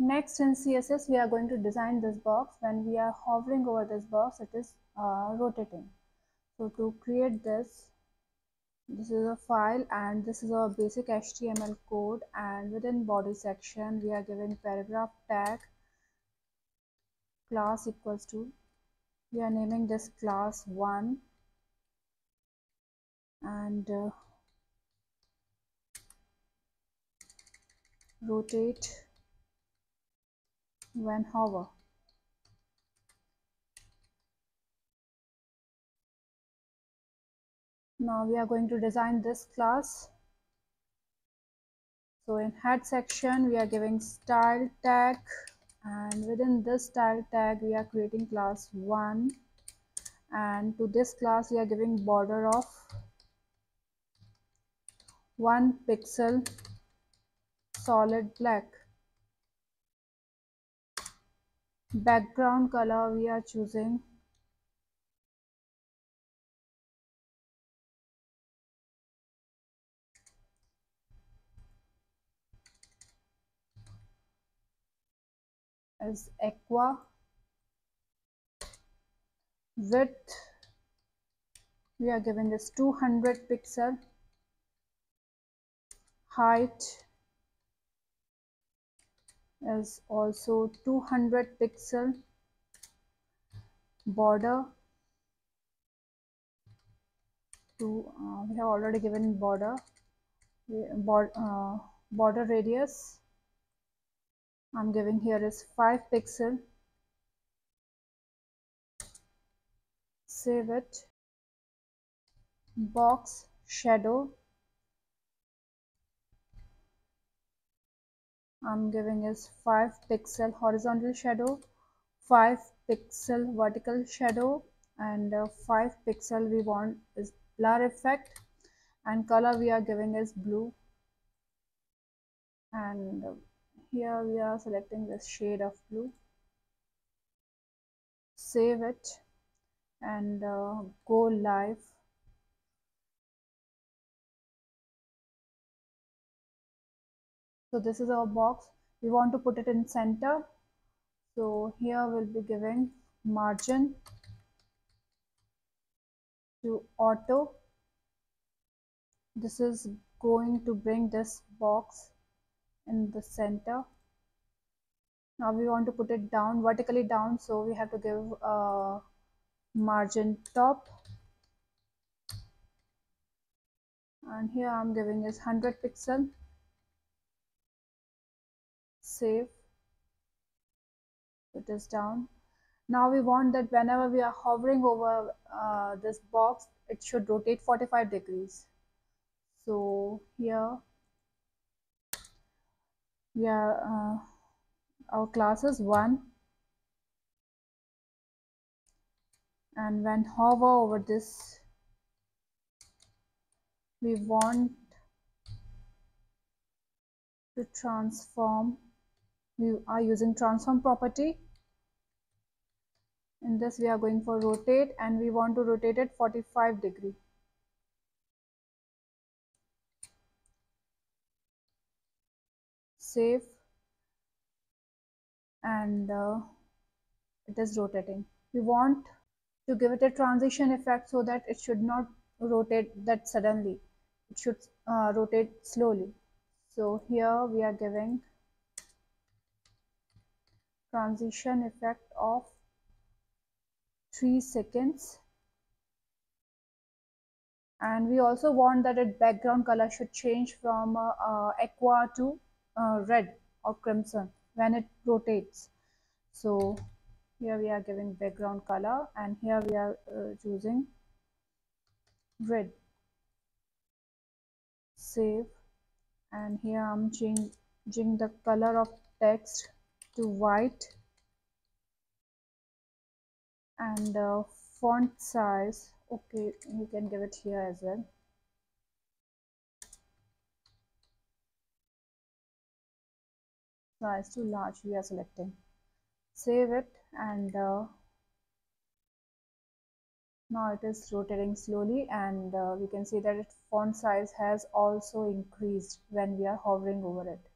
Next, in CSS we are going to design this box. When we are hovering over this box, it is rotating. So to create this is a file, and this is our basic HTML code, and within body section we are giving paragraph tag class equals to, we are naming this class 1, and rotate when hover. Now we are going to design this class. So in head section we are giving style tag, and within this style tag we are creating class 1, and to this class we are giving border of 1 pixel solid black. Background color we are choosing as aqua. Width we are giving this 200 pixel. Height is also 200 pixel. Border we have already given border. Border radius I'm giving here is 5 pixel. Save it. Box shadow I'm giving is 5 pixel horizontal shadow, 5 pixel vertical shadow, and 5 pixel we want is blur effect, and color we are giving is blue, and here we are selecting this shade of blue. Save it and go live. So this is our box. We want to put it in center, so here we'll be giving margin to auto. This is going to bring this box in the center. Now we want to put it down, vertically down, so we have to give margin top, and here I'm giving is 100 pixel. Save. It is down. Now we want that whenever we are hovering over this box, it should rotate 45 degrees. So here we are our class is 1, and when hover over this, we want to transform. We are using transform property. In this we are going for rotate, and we want to rotate it 45 degree. Save, and it is rotating. We want to give it a transition effect so that it should not rotate that suddenly. It should rotate slowly. So here we are giving transition effect of 3 seconds, and we also want that its background color should change from aqua to red or crimson when it rotates. So here we are giving background color, and here we are choosing red. Save, and here I'm changing the color of text to white, and font size, okay, you can give it here as well. Size too large we are selecting. Save it, and now it is rotating slowly, and we can see that its font size has also increased when we are hovering over it.